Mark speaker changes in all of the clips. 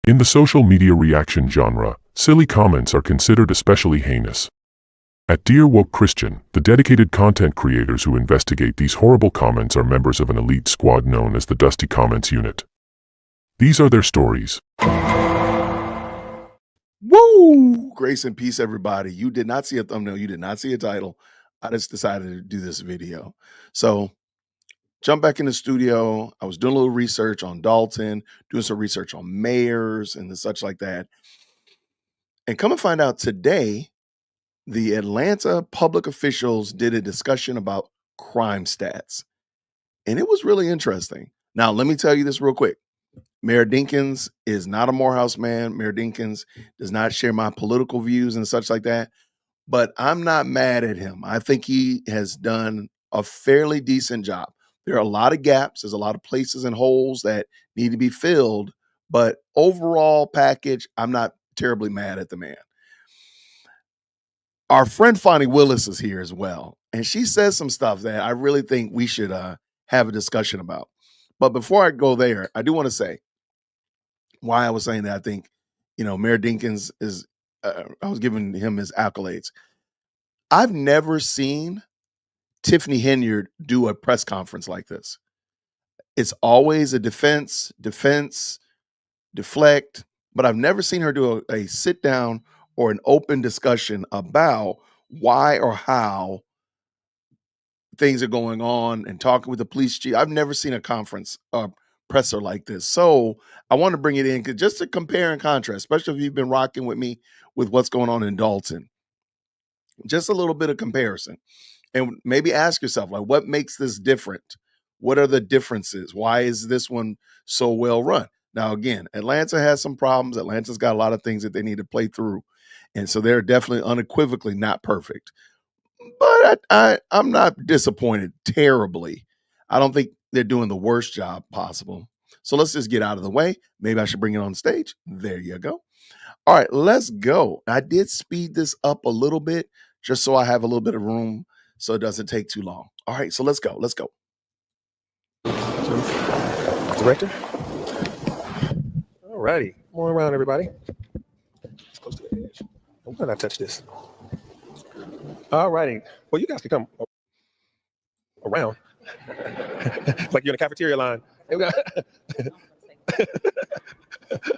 Speaker 1: In the social media reaction genre, silly comments are considered especially heinous. At Dear Woke Christian, the dedicated content creators who investigate these horrible comments are members of an elite squad known as the Dusty Comments Unit. These are their stories.
Speaker 2: Woo! Grace and peace, everybody. You did not see a thumbnail. You did not see a title. I just decided to do this video. So jump back in the studio. I was doing a little research on Dalton, doing some research on mayors and such like that. And come and find out today, the Atlanta public officials did a discussion about crime stats. And it was really interesting. Now, let me tell you this real quick. Mayor Dinkins is not a Morehouse man. Mayor Dinkins does not share my political views and such like that. But I'm not mad at him. I think he has done a fairly decent job. There are a lot of gaps. There's a lot of places and holes that need to be filled. But overall package, I'm not terribly mad at the man. Our friend Fonnie Willis is here as well. And she says some stuff that I really think we should have a discussion about. But before I go there, I do want to say why I was saying that I think, Mayor Dinkins is, I was giving him his accolades. I've never seen Tiffany Henyard do a press conference like this. It's always a defense, deflect, but I've never seen her do a sit down or an open discussion about why or how things are going on and talking with the police chief. I've never seen a conference presser like this. So I want to bring it in just to compare and contrast, especially if you've been rocking with me with what's going on in Dalton. Just a little bit of comparison. And maybe ask yourself, like, what makes this different? What are the differences? Why is this one so well run? Now, again, Atlanta has some problems. Atlanta's got a lot of things that they need to play through. And so they're definitely unequivocally not perfect. But I'm not disappointed terribly. I don't think they're doing the worst job possible. So let's just get out of the way. Maybe I should bring it on stage. There you go. All right, let's go. I did speed this up a little bit just so I have a little bit of room so it doesn't take too long. All right, so let's go. Let's go.
Speaker 3: Director. All righty. More around, everybody. It's close to the edge. I'm going to touch this. All righty. Well, you guys can come around. It's like you're in a cafeteria line. Hey, we got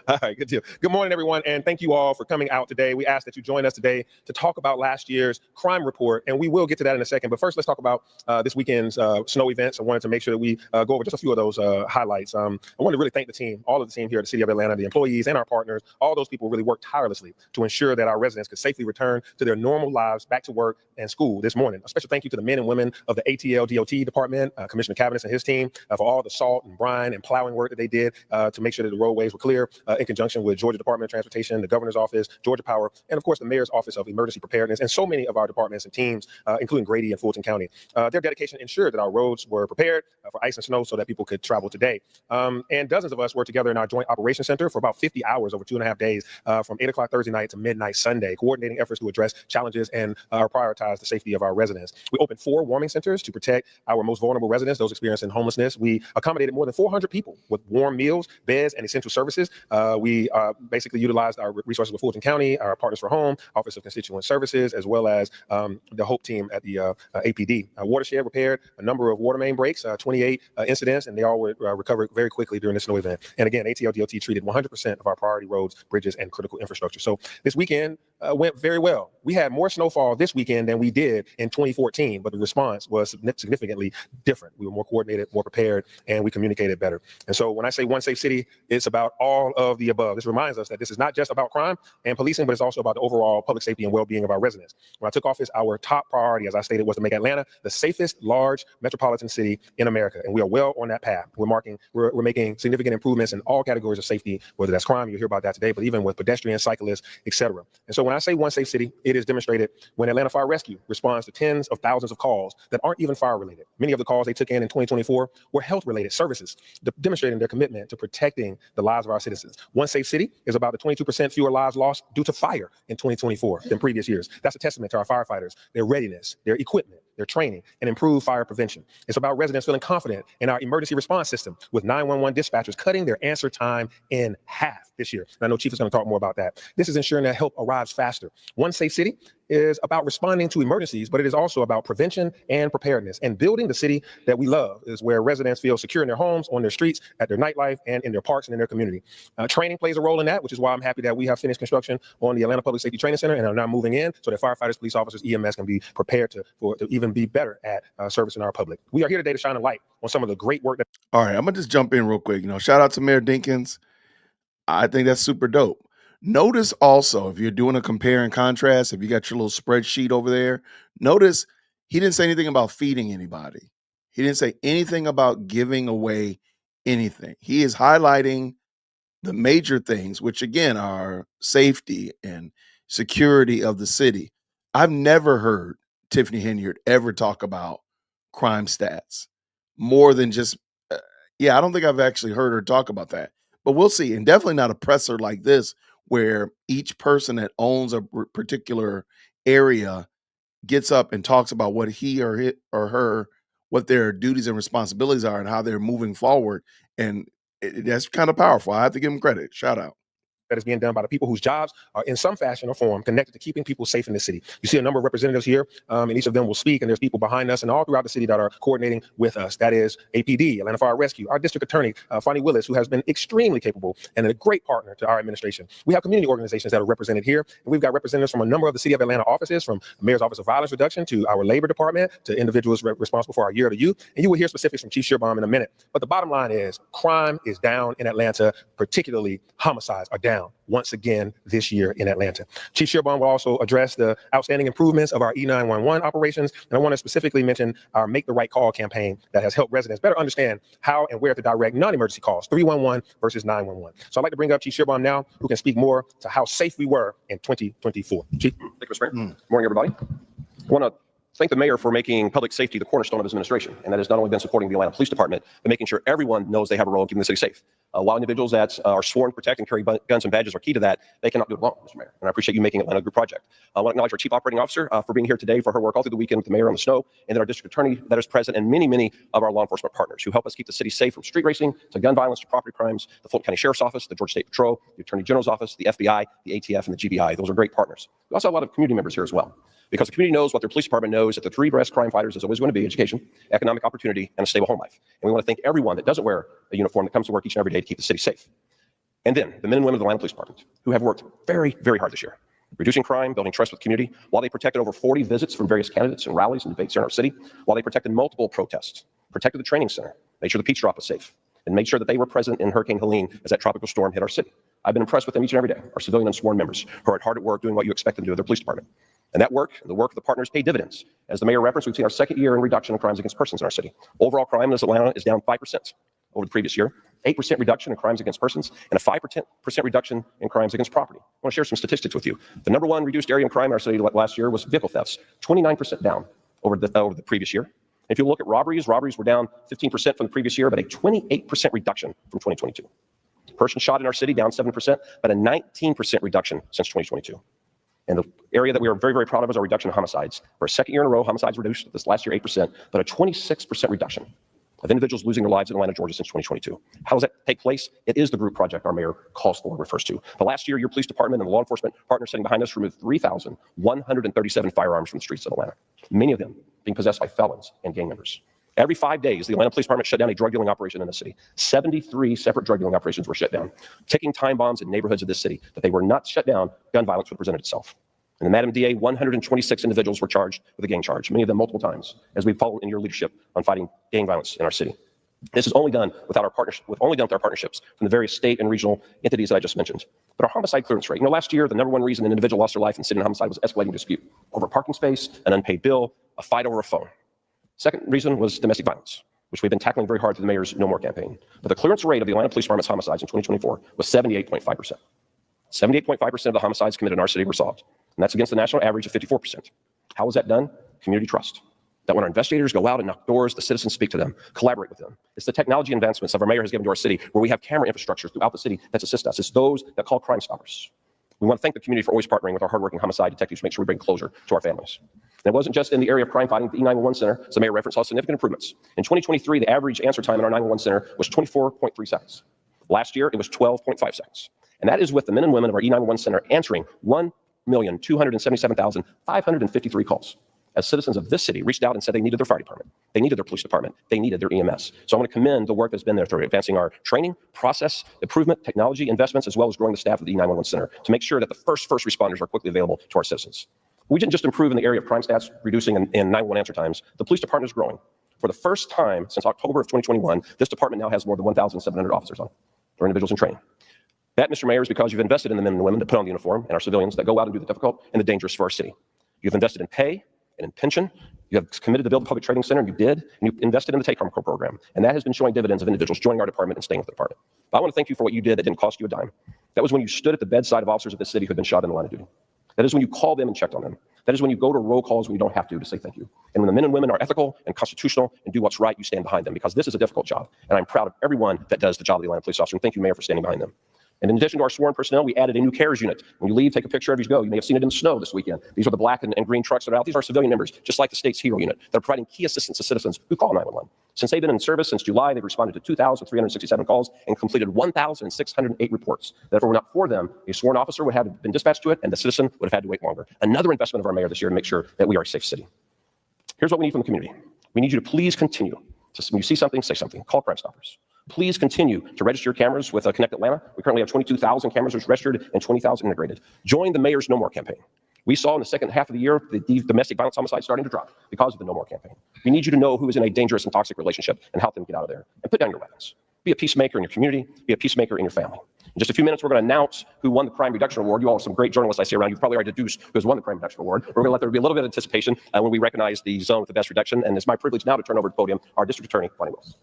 Speaker 3: All right, good deal. Good morning, everyone, and thank you all for coming out today. We ask that you join us today to talk about last year's crime report, and we will get to that in a second. But first, let's talk about this weekend's snow events. I wanted to make sure that we go over just a few of those highlights. I want to really thank the team, all of the team here at the City of Atlanta, the employees and our partners. All those people really worked tirelessly to ensure that our residents could safely return to their normal lives, back to work and school this morning. A special thank you to the men and women of the ATL DOT department, Commissioner Cabinets and his team, for all the salt and brine and plowing work that they did to make sure that the roadways were clear, in conjunction with Georgia Department of Transportation, the Governor's Office, Georgia Power, and of course the Mayor's Office of Emergency Preparedness, and so many of our departments and teams, including Grady and Fulton County. Their dedication ensured that our roads were prepared for ice and snow so that people could travel today. And dozens of us worked together in our Joint Operations Center for about 50 hours over 2.5 days, from 8 o'clock Thursday night to midnight Sunday, coordinating efforts to address challenges and prioritize the safety of our residents. We opened 4 warming centers to protect our most vulnerable residents, those experiencing homelessness. We accommodated more than 400 people with warm meals, beds, and essential services. We basically utilized our resources with Fulton County, our Partners for Home, Office of Constituent Services, as well as the HOPE team at the APD. Watershed repaired a number of water main breaks, 28 incidents, and they all were recovered very quickly during this snow event. And again, ATL DOT treated 100% of our priority roads, bridges, and critical infrastructure. So this weekend went very well. We had more snowfall this weekend than we did in 2014, but the response was significantly different. We were more coordinated, more prepared, and we communicated better. And so when I say one safe city, it's about all of the above. This reminds us that this is not just about crime and policing, but it's also about the overall public safety and well-being of our residents. When I took office, our top priority, as I stated, was to make Atlanta the safest large metropolitan city in America, and we are well on that path. We're making significant improvements in all categories of safety, whether that's crime, you'll hear about that today, but even with pedestrians, cyclists, etc. And so when I say one safe city, it is demonstrated when Atlanta Fire Rescue responds to tens of thousands of calls that aren't even fire related. Many of the calls they took in 2024 were health related services, demonstrating their commitment to protecting the lives of our citizens. One safe city is about the 22% fewer lives lost due to fire in 2024 than previous years. That's a testament to our firefighters, their readiness, their equipment, their training, and improve fire prevention. It's about residents feeling confident in our emergency response system, with 911 dispatchers cutting their answer time in half this year. And I know Chief is going to talk more about that. This is ensuring that help arrives faster. One Safe City is about responding to emergencies, but it is also about prevention and preparedness. And building the city that we love is where residents feel secure in their homes, on their streets, at their nightlife, and in their parks and in their community. Training plays a role in that, which is why I'm happy that we have finished construction on the Atlanta Public Safety Training Center and are now moving in so that firefighters, police officers, EMS can be prepared to even be better at servicing our public. We are here today to shine a light on some of the great work that.
Speaker 2: All right, I'm gonna just jump in real quick. Shout out to Mayor Dinkins. I think that's super dope. Notice also, if you're doing a compare and contrast, if you got your little spreadsheet over there, notice he didn't say anything about feeding anybody. He didn't say anything about giving away anything. He is highlighting the major things, which again are safety and security of the city. I've never heard Tiffany Henyard ever talk about crime stats more than just, I don't think I've actually heard her talk about that. But we'll see. And definitely not a presser like this, where each person that owns a particular area gets up and talks about what he or her, what their duties and responsibilities are and how they're moving forward. And that's kind of powerful. I have to give them credit. Shout out.
Speaker 3: That is being done by the people whose jobs are in some fashion or form connected to keeping people safe in the city. You see a number of representatives here, and each of them will speak, and there's people behind us and all throughout the city that are coordinating with us. That is APD, Atlanta Fire Rescue, our district attorney, Fonnie Willis, who has been extremely capable and a great partner to our administration. We have community organizations that are represented here, and we've got representatives from a number of the City of Atlanta offices, from the Mayor's Office of Violence Reduction to our Labor Department to individuals responsible for our Year of the Youth. And you will hear specifics from Chief Shearbaum in a minute. But the bottom line is crime is down in Atlanta, particularly homicides are down once again this year in Atlanta. Chief Shearbaum will also address the outstanding improvements of our E911 operations. And I want to specifically mention our Make the Right Call campaign that has helped residents better understand how and where to direct non-emergency calls, 311 versus 911. So I'd like to bring up Chief Shearbaum now, who can speak more to how safe we were in 2024. Chief.
Speaker 4: Thank you, Mr. Mayor. Good morning, everybody. I want to thank the mayor for making public safety the cornerstone of his administration. And that has not only been supporting the Atlanta Police Department, but making sure everyone knows they have a role in keeping the city safe. While individuals that are sworn to protect and carry guns and badges are key to that, they cannot do it alone, Mr. Mayor. And I appreciate you making Atlanta a group project. I want to acknowledge our Chief Operating Officer for being here today for her work all through the weekend with the mayor on the snow, and then our district attorney that is present, and many, many of our law enforcement partners who help us keep the city safe from street racing to gun violence to property crimes, the Fulton County Sheriff's Office, the Georgia State Patrol, the Attorney General's Office, the FBI, the ATF, and the GBI. Those are great partners. We also have a lot of community members here as well, because the community knows what their police department knows, that the three best crime fighters is always going to be education, economic opportunity, and a stable home life. And we want to thank everyone that doesn't wear a uniform that comes to work each and every day to keep the city safe. And then the men and women of the Atlanta Police Department, who have worked very, very hard this year, reducing crime, building trust with community, while they protected over 40 visits from various candidates and rallies and debates here in our city, while they protected multiple protests, protected the training center, made sure the Peach Drop was safe, and made sure that they were present in Hurricane Helene as that tropical storm hit our city. I've been impressed with them each and every day, our civilian and sworn members who are hard at work doing what you expect them to do with their police department. And that work, the work of the partners, paid dividends. As the mayor referenced, we've seen our second year in reduction in crimes against persons in our city. Overall crime in Atlanta is down 5% over the previous year, 8% reduction in crimes against persons, and a 5% reduction in crimes against property. I want to share some statistics with you. The number one reduced area in crime in our city last year was vehicle thefts, 29% down over the previous year. If you look at robberies were down 15% from the previous year, but a 28% reduction from 2022. Person shot in our city down 7%, but a 19% reduction since 2022. And the area that we are very, very proud of is our reduction in homicides. For a second year in a row, homicides reduced this last year 8%, but a 26% reduction of individuals losing their lives in Atlanta, Georgia since 2022. How does that take place? It is the group project our mayor calls for and refers to. The last year, your police department and the law enforcement partners sitting behind us removed 3,137 firearms from the streets of Atlanta, many of them being possessed by felons and gang members. Every 5 days, the Atlanta Police Department shut down a drug dealing operation in the city. 73 separate drug dealing operations were shut down, ticking time bombs in neighborhoods of this city. That they were not shut down, gun violence would have presented itself. And the Madam DA, 126 individuals were charged with a gang charge, many of them multiple times, as we follow in your leadership on fighting gang violence in our city. This is only done with our partnerships from the various state and regional entities that I just mentioned. But our homicide clearance rate, last year, the number one reason an individual lost their life in city and homicide was escalating dispute over parking space, an unpaid bill, a fight over a phone. Second reason was domestic violence, which we've been tackling very hard through the mayor's No More campaign. But the clearance rate of the Atlanta Police Department's homicides in 2024 was 78.5%. 78.5% of the homicides committed in our city were solved. And that's against the national average of 54%. How was that done? Community trust. That when our investigators go out and knock doors, the citizens speak to them, collaborate with them. It's the technology advancements that our mayor has given to our city, where we have camera infrastructure throughout the city that assist us. It's those that call Crime Stoppers. We want to thank the community for always partnering with our hardworking homicide detectives to make sure we bring closure to our families. And it wasn't just in the area of crime fighting. The E911 Center, as the mayor referenced, saw significant improvements. In 2023, the average answer time in our 911 center was 24.3 seconds. Last year, it was 12.5 seconds. And that is with the men and women of our E911 Center answering 1,277,553 calls. As citizens of this city reached out and said they needed their fire department, they needed their police department, they needed their EMS. So I want to commend the work that's been there through advancing our training, process, improvement, technology investments, as well as growing the staff of the E911 Center to make sure that the first responders are quickly available to our citizens. We didn't just improve in the area of crime stats, reducing in 911 answer times. The police department is growing. For the first time since October of 2021, this department now has more than 1,700 officers on it, or individuals in training. That, Mr. Mayor, is because you've invested in the men and women that put on the uniform and our civilians that go out and do the difficult and the dangerous for our city. You've invested in pay and in pension. You have committed to build a public training center, and you did, and you invested in the Take Home program. And that has been showing dividends of individuals joining our department and staying with the department. But I want to thank you for what you did that didn't cost you a dime. That was when you stood at the bedside of officers of this city who had been shot in the line of duty. That is when you called them and checked on them. That is when you go to roll calls when you don't have to say thank you. And when the men and women are ethical and constitutional and do what's right, you stand behind them, because this is a difficult job. And I'm proud of everyone that does the job of the Atlanta police officer. And thank you, Mayor, for standing behind them. And in addition to our sworn personnel, we added a new CARES unit. When you leave, take a picture of you go. You may have seen it in the snow this weekend. These are the black and green trucks that are out. These are civilian members, just like the state's HERO unit. They're providing key assistance to citizens who call 911. Since they've been in service since July, they've responded to 2,367 calls and completed 1,608 reports. That if it were not for them, a sworn officer would have been dispatched to it, and the citizen would have had to wait longer. Another investment of our mayor this year to make sure that we are a safe city. Here's what we need from the community. We need you to please continue to, when you see something, say something. Call Crime Stoppers. Please continue to register your cameras with Connect Atlanta. We currently have 22,000 cameras registered and 20,000 integrated. Join the Mayor's No More campaign. We saw in the second half of the year the domestic violence homicides starting to drop because of the No More campaign. We need you to know who is in a dangerous and toxic relationship and help them get out of there. And put down your weapons. Be a peacemaker in your community. Be a peacemaker in your family. In just a few minutes, we're going to announce who won the Crime Reduction Award. You all are some great journalists I see around. You've probably already deduced who has won the Crime Reduction Award. We're going to let there be a little bit of anticipation when we recognize the zone with the best reduction. And it's my privilege now to turn over the podium our District Attorney, Bonnie Wills.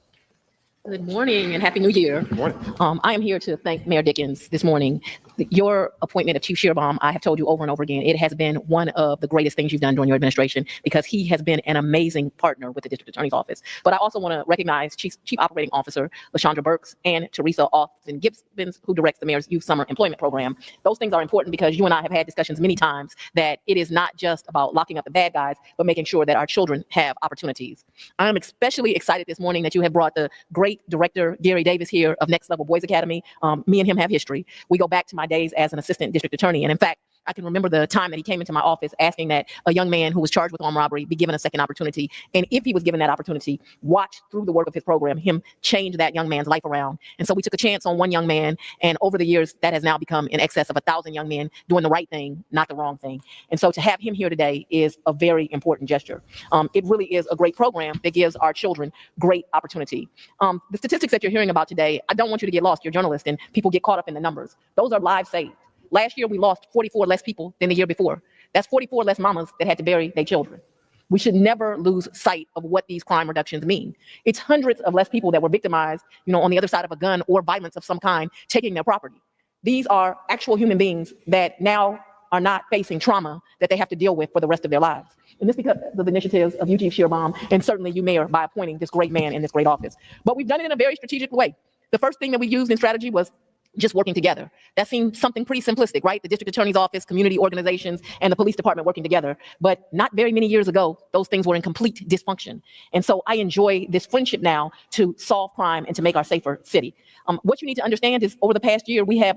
Speaker 5: Good morning and Happy New Year.
Speaker 4: Good morning.
Speaker 5: I am here to thank Mayor Dickens this morning. Your appointment of Chief Shearbaum, I have told you over and over again, it has been one of the greatest things you've done during your administration, because he has been an amazing partner with the District Attorney's Office. But I also want to recognize Chief Operating Officer LaShondra Burks and Teresa Austin Gibbons, who directs the Mayor's Youth Summer Employment Program. Those things are important because you and I have had discussions many times that it is not just about locking up the bad guys, but making sure that our children have opportunities. I'm especially excited this morning that you have brought the great director, Gary Davis, here of Next Level Boys Academy. Me and him have history. We go back to my days as an assistant district attorney. And in fact, I can remember the time that he came into my office asking that a young man who was charged with armed robbery be given a second opportunity. And if he was given that opportunity, watch through the work of his program, him change that young man's life around. And so we took a chance on one young man. And over the years, that has now become in excess of 1,000 young men doing the right thing, not the wrong thing. And so to have him here today is a very important gesture. It really is a great program that gives our children great opportunity. The statistics that you're hearing about today, I don't want you to get lost. You're a journalist and people get caught up in the numbers. Those are lives saved. Last year, we lost 44 less people than the year before. That's 44 less mamas that had to bury their children. We should never lose sight of what these crime reductions mean. It's hundreds of less people that were victimized, on the other side of a gun or violence of some kind, taking their property. These are actual human beings that now are not facing trauma that they have to deal with for the rest of their lives. And this because of the initiatives of you, Chief Shearbaum, and certainly you, Mayor, by appointing this great man in this great office. But we've done it in a very strategic way. The first thing that we used in strategy was just working together. That seemed something pretty simplistic, right? The District Attorney's Office, community organizations, and the police department working together. But not very many years ago, those things were in complete dysfunction. And so I enjoy this friendship now to solve crime and to make our safer city. What you need to understand is over the past year, we have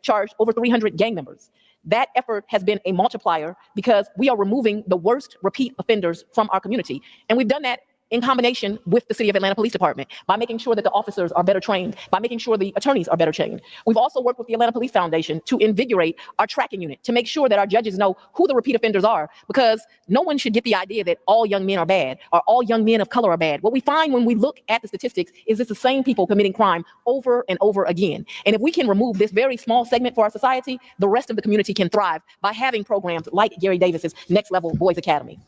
Speaker 5: charged over 300 gang members. That effort has been a multiplier because we are removing the worst repeat offenders from our community. And we've done that in combination with the City of Atlanta Police Department, by making sure that the officers are better trained, by making sure the attorneys are better trained. We've also worked with the Atlanta Police Foundation to invigorate our tracking unit, to make sure that our judges know who the repeat offenders are, because no one should get the idea that all young men are bad or all young men of color are bad. What we find when we look at the statistics is it's the same people committing crime over and over again. And if we can remove this very small segment for our society, the rest of the community can thrive by having programs like Gary Davis's Next Level Boys Academy.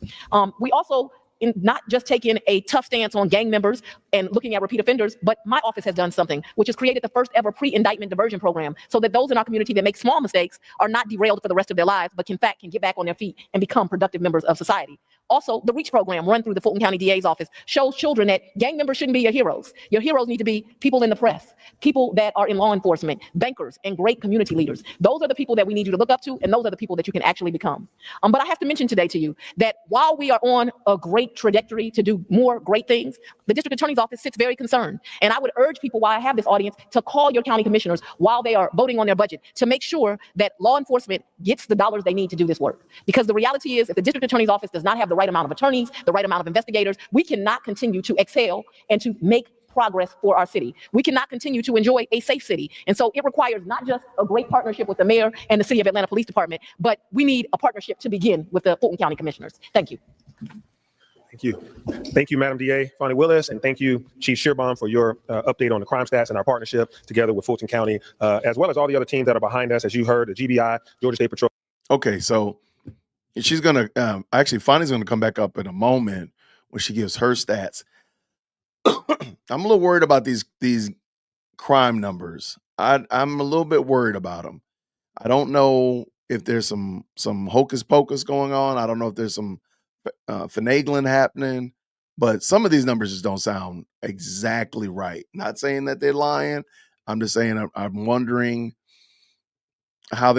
Speaker 5: We also not just taking a tough stance on gang members and looking at repeat offenders, but my office has done something, which has created the first ever pre-indictment diversion program, so that those in our community that make small mistakes are not derailed for the rest of their lives, but in fact can get back on their feet and become productive members of society. Also, the REACH program run through the Fulton County DA's office shows children that gang members shouldn't be your heroes. Your heroes need to be people in the press, people that are in law enforcement, bankers, and great community leaders. Those are the people that we need you to look up to, and those are the people that you can actually become. But I have to mention today to you that while we are on a great trajectory to do more great things, the district attorney's office sits very concerned. And I would urge people, while I have this audience, to call your county commissioners while they are voting on their budget to make sure that law enforcement gets the dollars they need to do this work. Because the reality is, if the district attorney's office does not have the right amount of attorneys, the right amount of investigators, we cannot continue to exhale and to make progress for our city. We cannot continue to enjoy a safe city. And so it requires not just a great partnership with the mayor and the City of Atlanta Police Department, but we need a partnership to begin with the Fulton County Commissioners. Thank you.
Speaker 3: Thank you. Thank you, Madam DA Fonnie Willis, and thank you, Chief Shearbaum, for your update on the crime stats and our partnership together with Fulton County, as well as all the other teams that are behind us, as you heard, the GBI, Georgia State Patrol.
Speaker 2: Okay, so she's gonna actually Fonnie's gonna come back up in a moment when she gives her stats. I'm a little worried about these crime numbers. I'm a little bit worried about them. I don't know if there's some hocus pocus going on. I don't know if there's some finagling happening, but some of these numbers just don't sound exactly right. Not saying that they're lying. I'm just saying I'm wondering how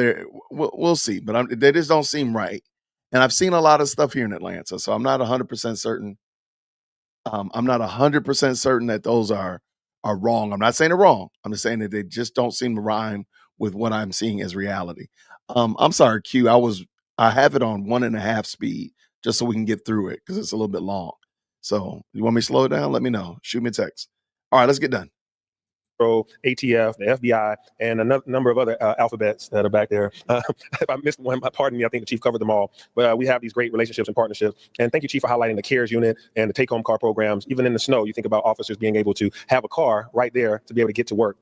Speaker 2: we'll see, but they just don't seem right. And I've seen a lot of stuff here in Atlanta, so I'm not 100% certain. I'm not 100% certain that those are wrong. I'm not saying they're wrong. I'm just saying that they just don't seem to rhyme with what I'm seeing as reality. I'm sorry, Q. I have it on 1.5 speed just so we can get through it because it's a little bit long. So you want me to slow it down? Let me know. Shoot me a text. All right, let's get done.
Speaker 3: ATF, the FBI, and a number of other alphabets that are back there. If I missed one, pardon me, I think the Chief covered them all. But we have these great relationships and partnerships. And thank you, Chief, for highlighting the CARES unit and the take-home car programs. Even in the snow, you think about officers being able to have a car right there to be able to get to work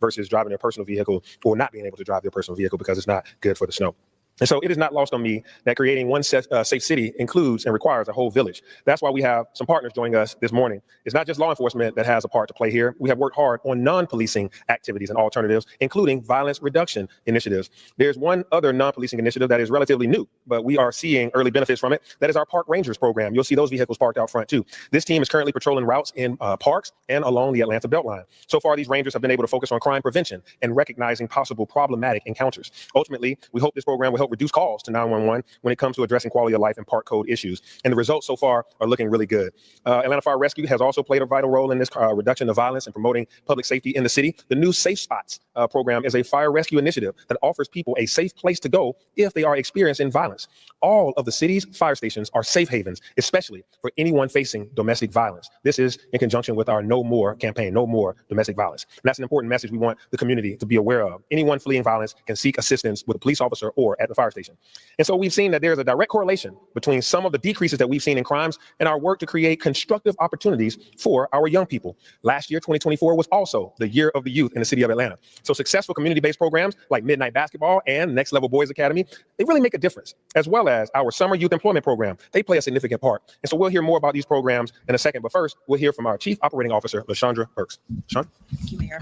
Speaker 3: versus driving their personal vehicle or not being able to drive their personal vehicle because it's not good for the snow. And so it is not lost on me that creating one safe city includes and requires a whole village. That's why we have some partners joining us this morning. It's not just law enforcement that has a part to play here. We have worked hard on non-policing activities and alternatives, including violence reduction initiatives. There's one other non-policing initiative that is relatively new, but we are seeing early benefits from it. That is our Park Rangers program. You'll see those vehicles parked out front too. This team is currently patrolling routes in parks and along the Atlanta Beltline. So far, these Rangers have been able to focus on crime prevention and recognizing possible problematic encounters. Ultimately, we hope this program will help reduce calls to 911 when it comes to addressing quality of life and park code issues. And the results so far are looking really good. Atlanta Fire Rescue has also played a vital role in this reduction of violence and promoting public safety in the city. The new Safe Spots program is a fire rescue initiative that offers people a safe place to go if they are experiencing violence. All of the city's fire stations are safe havens, especially for anyone facing domestic violence. This is in conjunction with our No More campaign, No More Domestic Violence. And that's an important message we want the community to be aware of. Anyone fleeing violence can seek assistance with a police officer or at the fire station. And so we've seen that there's a direct correlation between some of the decreases that we've seen in crimes and our work to create constructive opportunities for our young people. Last year, 2024, was also the year of the youth in the city of Atlanta. So successful community-based programs like Midnight Basketball and Next Level Boys Academy, they really make a difference, as well as our Summer Youth Employment Program. They play a significant part. And so we'll hear more about these programs in a second. But first, we'll hear from our Chief Operating Officer, LaShondra Burks. Sean?
Speaker 6: Thank you, Mayor.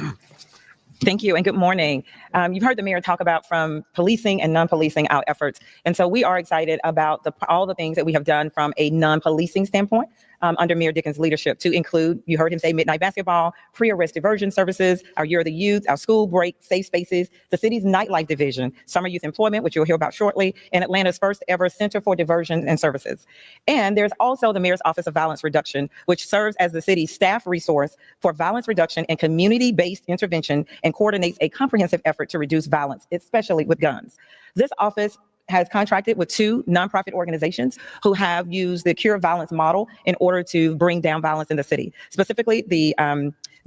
Speaker 6: Thank you and good morning. You've heard the mayor talk about from policing and non-policing our efforts. And so we are excited about all the things that we have done from a non-policing standpoint under Mayor Dickens' leadership to include, you heard him say, Midnight Basketball, pre-arrest diversion services, our Year of the Youth, our school break, safe spaces, the city's nightlife division, Summer Youth Employment, which you'll hear about shortly, and Atlanta's first ever Center for Diversion and Services. And there's also the Mayor's Office of Violence Reduction, which serves as the city's staff resource for violence reduction and community-based intervention and coordinates a comprehensive effort to reduce violence, especially with guns. This office has contracted with 2 nonprofit organizations who have used the Cure Violence model in order to bring down violence in the city. Specifically, the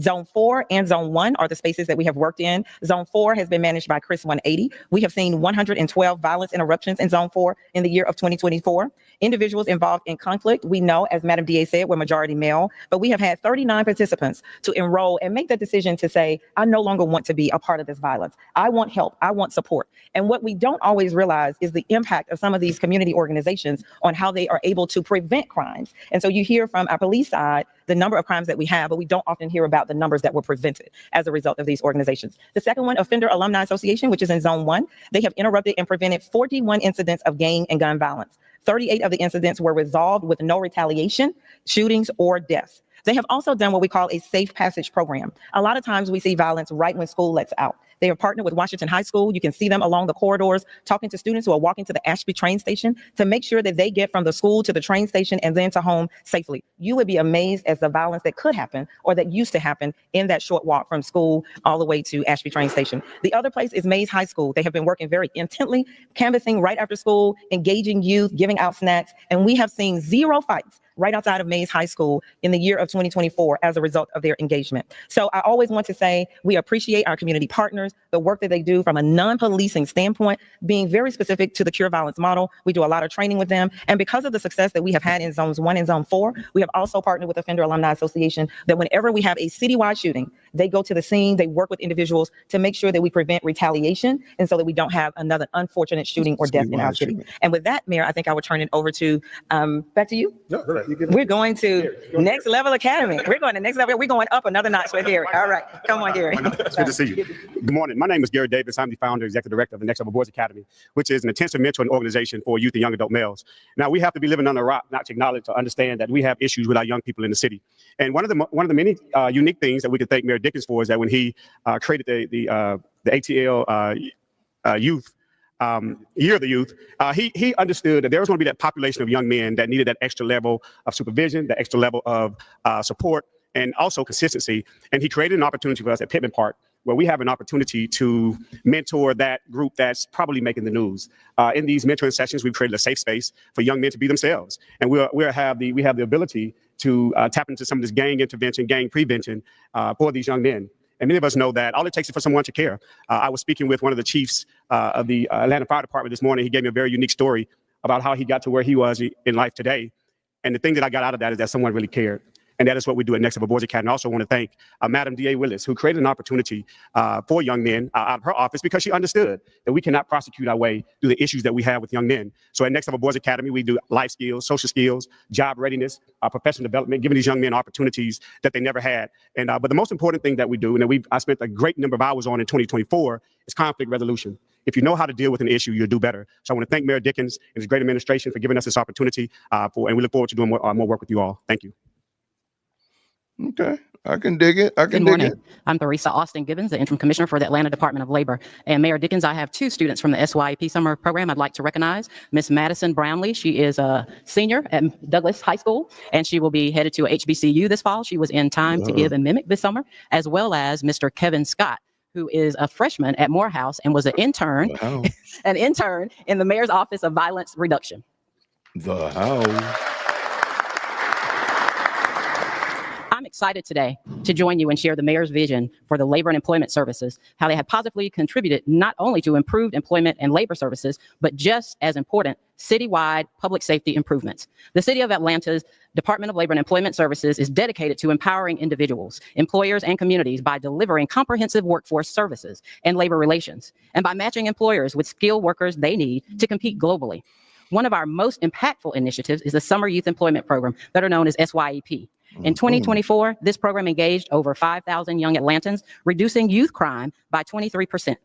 Speaker 6: Zone 4 and Zone 1 are the spaces that we have worked in. Zone 4 has been managed by Chris 180. We have seen 112 violence interruptions in Zone 4 in the year of 2024. Individuals involved in conflict, we know, as Madam DA said, we're majority male, but we have had 39 participants to enroll and make the decision to say, I no longer want to be a part of this violence. I want help. I want support. And what we don't always realize is the impact of some of these community organizations on how they are able to prevent crimes. And so you hear from our police side the number of crimes that we have, but we don't often hear about the numbers that were prevented as a result of these organizations. The second one, Offender Alumni Association, which is in Zone 1, they have interrupted and prevented 41 incidents of gang and gun violence. 38 of the incidents were resolved with no retaliation, shootings, or deaths. They have also done what we call a safe passage program. A lot of times we see violence right when school lets out. They have partnered with Washington High School. You can see them along the corridors talking to students who are walking to the Ashby train station to make sure that they get from the school to the train station and then to home safely. You would be amazed at the violence that could happen or that used to happen in that short walk from school all the way to Ashby train station. The other place is Mays High School. They have been working very intently, canvassing right after school, engaging youth, giving out snacks, and we have seen 0 fights right outside of Mays High School in the year of 2024 as a result of their engagement. So I always want to say we appreciate our community partners, the work that they do from a non-policing standpoint, being very specific to the Cure Violence model. We do a lot of training with them. And because of the success that we have had in Zones 1 and Zone 4, we have also partnered with Offender Alumni Association that whenever we have a citywide shooting, they go to the scene, they work with individuals to make sure that we prevent retaliation and so that we don't have another unfortunate shooting or death in our city. And with that, Mayor, I think I will turn it over to, back to you.
Speaker 3: No, go ahead.
Speaker 6: We're going to Next Level Academy. We're going to Next Level. We're going up another notch with Gary. All right. Come on, Gary.
Speaker 7: It's good to see you. Good morning. My name is Gary Davis. I'm the founder, executive director of the Next Level Boys Academy, which is an intensive mentoring organization for youth and young adult males. Now, we have to be living under a rock not to acknowledge or understand that we have issues with our young people in the city. And one of the many unique things that we can thank Mayor Dickens for is that when he created the ATL youth Year of the Youth, he understood that there was going to be that population of young men that needed that extra level of supervision, that extra level of support, and also consistency. And he created an opportunity for us at Pittman Park, where we have an opportunity to mentor that group that's probably making the news. In these mentoring sessions, we've created a safe space for young men to be themselves. And we have the ability to tap into some of this gang intervention, gang prevention for these young men. And many of us know that all it takes is for someone to care. I was speaking with one of the chiefs of the Atlanta Fire Department this morning. He gave me a very unique story about how he got to where he was in life today. And the thing that I got out of that is that someone really cared. And that is what we do at Next Level Boys Academy. I also want to thank Madam D.A. Willis, who created an opportunity for young men out of her office because she understood that we cannot prosecute our way through the issues that we have with young men. So at Next Level Boys Academy, we do life skills, social skills, job readiness, professional development, giving these young men opportunities that they never had. And but the most important thing that we do, and that I spent a great number of hours on in 2024, is conflict resolution. If you know how to deal with an issue, you'll do better. So I want to thank Mayor Dickens and his great administration for giving us this opportunity, and we look forward to doing more work with you all. Thank you.
Speaker 2: Okay, I can dig it.
Speaker 8: Good morning. I'm Theresa Austin Gibbons, the interim commissioner for the Atlanta Department of Labor. And Mayor Dickens, I have 2 students from the SYEP summer program I'd like to recognize. Miss Madison Brownlee, she is a senior at Douglas High School, and she will be headed to a HBCU this fall. She was in Time to Give and Mimic this summer, as well as Mr. Kevin Scott, who is a freshman at Morehouse and was an intern, an intern in the mayor's office of violence reduction. I'm excited today to join you and share the mayor's vision for the labor and employment services, how they have positively contributed not only to improved employment and labor services, but just as important, citywide public safety improvements. The City of Atlanta's Department of Labor and Employment Services is dedicated to empowering individuals, employers, and communities by delivering comprehensive workforce services and labor relations, and by matching employers with skilled workers they need to compete globally. One of our most impactful initiatives is the Summer Youth Employment Program, better known as SYEP. In 2024, this program engaged over 5,000 young Atlantans, reducing youth crime by 23%.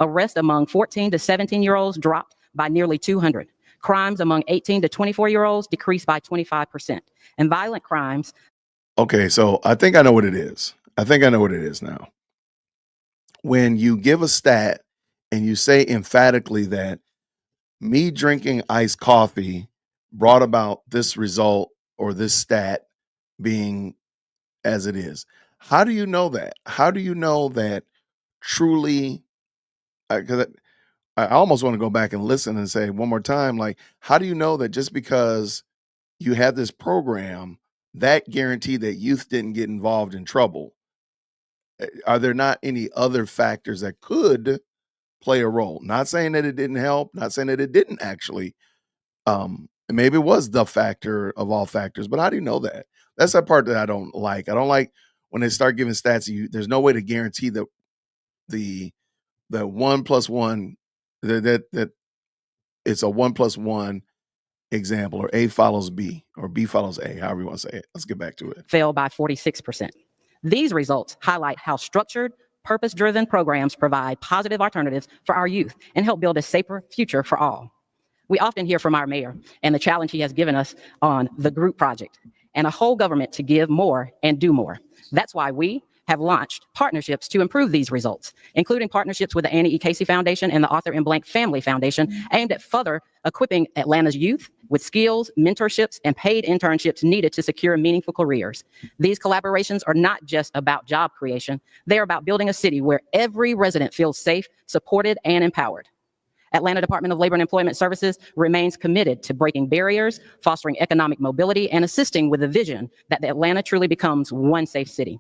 Speaker 8: Arrests among 14 to 17-year-olds dropped by nearly 200. Crimes among 18 to 24-year-olds decreased by 25%. And violent crimes.
Speaker 2: Okay, so I think I know what it is. I think I know what it is now. When you give a stat and you say emphatically that me drinking iced coffee brought about this result or this stat being as it is. How do you know that? How do you know that truly? Because I almost want to go back and listen and say one more time, like, how do you know that just because you had this program, that guaranteed that youth didn't get involved in trouble? Are there not any other factors that could play a role? Not saying that it didn't help, not saying that it didn't actually. Maybe it was the factor of all factors, but how do you know that? That's that part that I don't like. I don't like when they start giving stats. There's no way to guarantee that the 1+1 that it's a 1+1 example, or A follows B, or B follows A, however you want to say it. Let's get back to it.
Speaker 8: Fell by 46%. These results highlight how structured, purpose-driven programs provide positive alternatives for our youth and help build a safer future for all. We often hear from our mayor and the challenge he has given us on the group project and a whole government to give more and do more. That's why we have launched partnerships to improve these results, including partnerships with the Annie E. Casey Foundation and the Arthur M. Blank Family Foundation, aimed at further equipping Atlanta's youth with skills, mentorships, and paid internships needed to secure meaningful careers. These collaborations are not just about job creation, they are about building a city where every resident feels safe, supported, and empowered. Atlanta Department of Labor and Employment Services remains committed to breaking barriers, fostering economic mobility, and assisting with the vision that Atlanta truly becomes one safe city.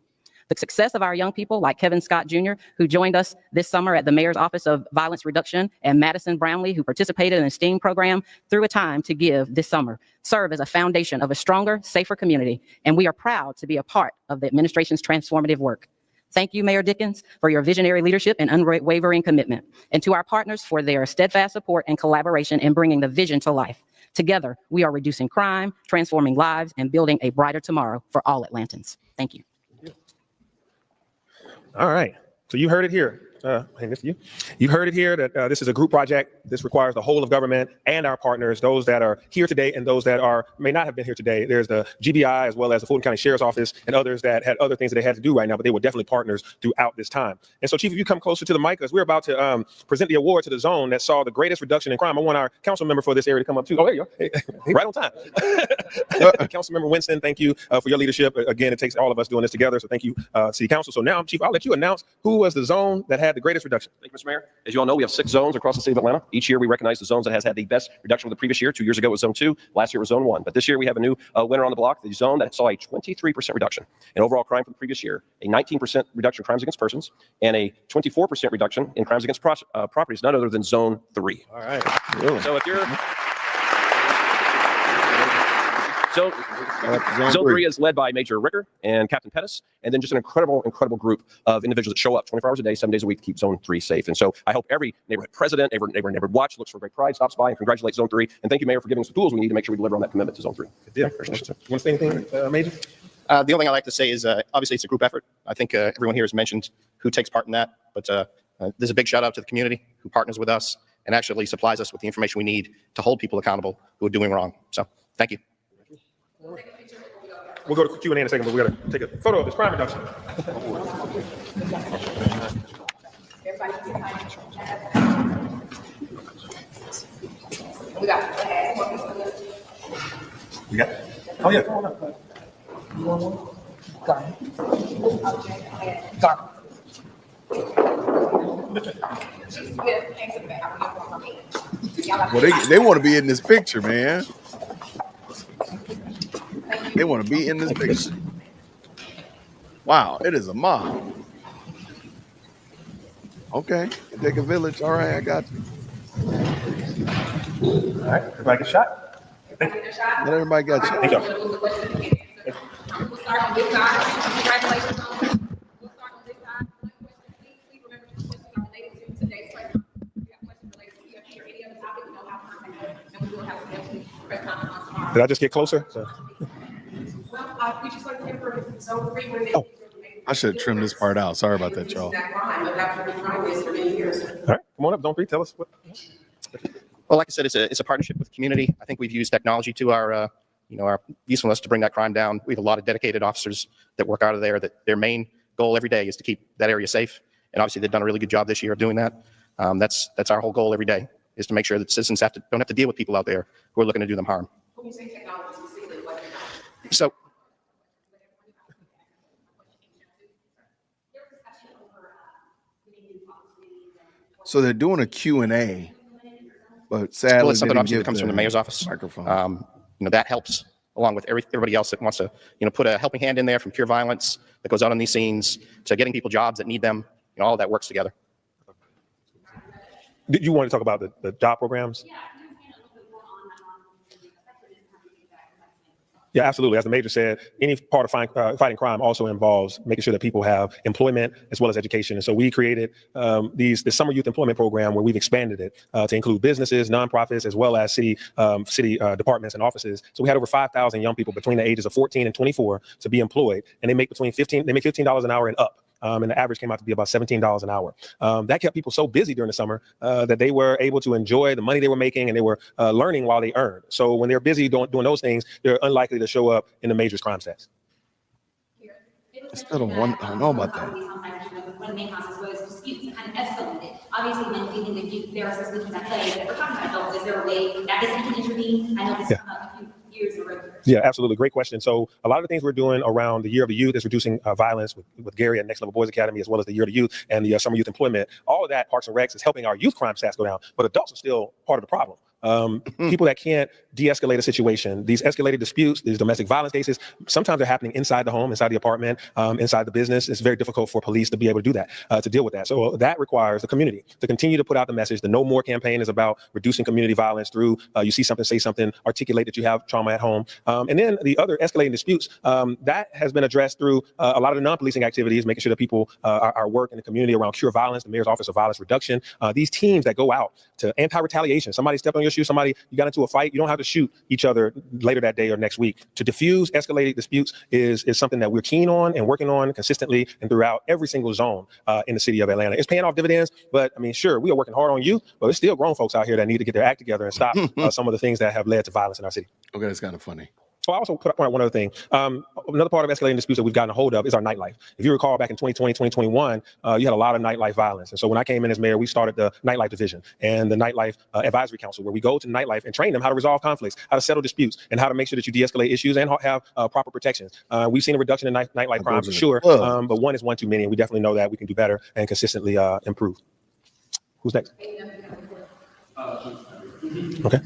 Speaker 8: The success of our young people like Kevin Scott Jr., who joined us this summer at the Mayor's Office of Violence Reduction, and Madison Brownlee, who participated in the STEAM program through a time to give this summer, serve as a foundation of a stronger, safer community, and we are proud to be a part of the administration's transformative work. Thank you, Mayor Dickens, for your visionary leadership and unwavering commitment, and to our partners for their steadfast support and collaboration in bringing the vision to life. Together, we are reducing crime, transforming lives, and building a brighter tomorrow for all Atlantans. Thank you.
Speaker 3: All right. So you heard it here. Hey, this you. You've heard it here that this is a group project. This requires the whole of government and our partners, those that are here today and those that may not have been here today. There's the GBI as well as the Fulton County Sheriff's Office and others that had other things that they had to do right now, but they were definitely partners throughout this time. And so, Chief, if you come closer to the mic, as we're about to present the award to the zone that saw the greatest reduction in crime. I want our council member for this area to come up too. Oh, there you go. Hey, right on time. Councilmember Winston, thank you for your leadership. Again, it takes all of us doing this together. So thank you, City Council. So now, Chief, I'll let you announce who was the zone that had the greatest reduction.
Speaker 4: Thank you, Mr. Mayor. As you all know, we have 6 zones across the city of Atlanta. Each year we recognize the zones that has had the best reduction from the previous year. 2 years ago it was Zone 2. Last year it was Zone 1. But this year we have a new winner on the block, the zone that saw a 23% reduction in overall crime from the previous year, a 19% reduction in crimes against persons, and a 24% reduction in crimes against properties, none other than Zone 3.
Speaker 3: All right. Really?
Speaker 4: So if you're... Zone 3 is led by Major Ricker and Captain Pettis, and then just an incredible group of individuals that show up 24 hours a day, 7 days a week to keep Zone 3 safe. And so I hope every neighborhood president, every neighborhood watch looks for great pride, stops by and congratulates Zone 3. And thank you, Mayor, for giving us the tools we need to make sure we deliver on that commitment to Zone 3.
Speaker 3: Yeah. You want to say anything, Major?
Speaker 9: The only thing I like to say is obviously it's a group effort. I think everyone here has mentioned who takes part in that, but there's a big shout out to the community who partners with us and actually supplies us with the information we need to hold people accountable who are doing wrong. So thank you.
Speaker 3: We'll go to Q&A in a second, but we got to take a photo of this crime reduction. We got. Oh yeah. Come on up. You want one? Got it. Got
Speaker 2: Well, they want to be in this picture, man. They want to be in this picture. Wow, it is a mob. Okay, take a village. All right, I got you.
Speaker 3: All right, everybody get shot.
Speaker 2: Not everybody got shot.
Speaker 3: Thank you.
Speaker 10: We'll start on this side. Congratulations on this. We'll start on this side. Please remember the questions are related to today's press conference. If you have questions related to EFT or any other topic, we'll have contact us, and we will have a press conference on tomorrow.
Speaker 3: Did I just get closer? So.
Speaker 10: Well, we just like to hear from Zone 3 where they.
Speaker 2: Oh, I should have trimmed this part out. Sorry about that, y'all.
Speaker 3: All right, come on up. Don't breathe. Tell us what.
Speaker 9: Well, like I said, it's a partnership with the community. I think we've used technology to our usefulness to bring that crime down. We have a lot of dedicated officers that work out of there that their main goal every day is to keep that area safe. And obviously they've done a really good job this year of doing that. That's our whole goal every day, is to make sure that citizens don't have to deal with people out there who are looking to do them harm.
Speaker 10: When you say technology specifically, what technology?
Speaker 9: So
Speaker 2: So they're doing a Q&A, but sadly,
Speaker 9: it's something obviously that comes from the mayor's office.
Speaker 2: Microphone.
Speaker 9: That helps along with everybody else that wants to, put a helping hand in there, from pure violence that goes out on these scenes to getting people jobs that need them. All of that works together.
Speaker 3: Did you want to talk about the job programs? Yeah, absolutely. As the major said, any part of fighting crime also involves making sure that people have employment as well as education. And so we created this summer youth employment program where we've expanded it to include businesses, nonprofits, as well as city departments and offices. So we had over 5,000 young people between the ages of 14 and 24 to be employed, and they make $15 an hour and up. And the average came out to be about $17 an hour. That kept people so busy during the summer that they were able to enjoy the money they were making, and they were learning while they earned. So when they're busy doing those things, they're unlikely to show up in the majors crime stats.
Speaker 2: I still don't know about that.
Speaker 10: One of the main causes was disputes that kind of escalated. Obviously, when dealing with there are suspicions at play that we're talking about adults, is there a way that this can intervene? I know this a few years ago.
Speaker 3: Yeah, absolutely. Great question. So a lot of the things we're doing around the Year of the Youth is reducing violence with Gary at Next Level Boys Academy, as well as the Year of the Youth and the Summer Youth Employment. All of that, Parks and Recs, is helping our youth crime stats go down, but adults are still part of the problem. People that can't de-escalate a situation, these escalated disputes, these domestic violence cases, sometimes they're happening inside the home, inside the apartment, inside the business. It's very difficult for police to be able to do that, to deal with that. So that requires the community to continue to put out the message. The No More campaign is about reducing community violence through you see something, say something, articulate that you have trauma at home. And then the other escalating disputes, that has been addressed through a lot of the non-policing activities, making sure that people are work in the community around cure violence, the Mayor's Office of Violence Reduction, these teams that go out to anti-retaliation. Somebody stepped on your shoe, you got into a fight, you don't have to shoot each other later that day or next week. To diffuse escalated disputes is something that we're keen on and working on consistently and throughout every single zone in the city of Atlanta. It's paying off dividends, but I mean, sure, we are working hard on youth, but there's still grown folks out here that need to get their act together and stop some of the things that have led to violence in our city.
Speaker 2: Okay, that's kind of funny.
Speaker 3: So I also put up one other thing. Another part of escalating disputes that we've gotten a hold of is our nightlife. If you recall, back in 2020, 2021, you had a lot of nightlife violence. And so when I came in as mayor, we started the nightlife division and the nightlife advisory council, where we go to nightlife and train them how to resolve conflicts, how to settle disputes, and how to make sure that you de-escalate issues and have proper protections. We've seen a reduction in nightlife crime for sure, but one is one too many, and we definitely know that we can do better and consistently improve. Who's next? Okay.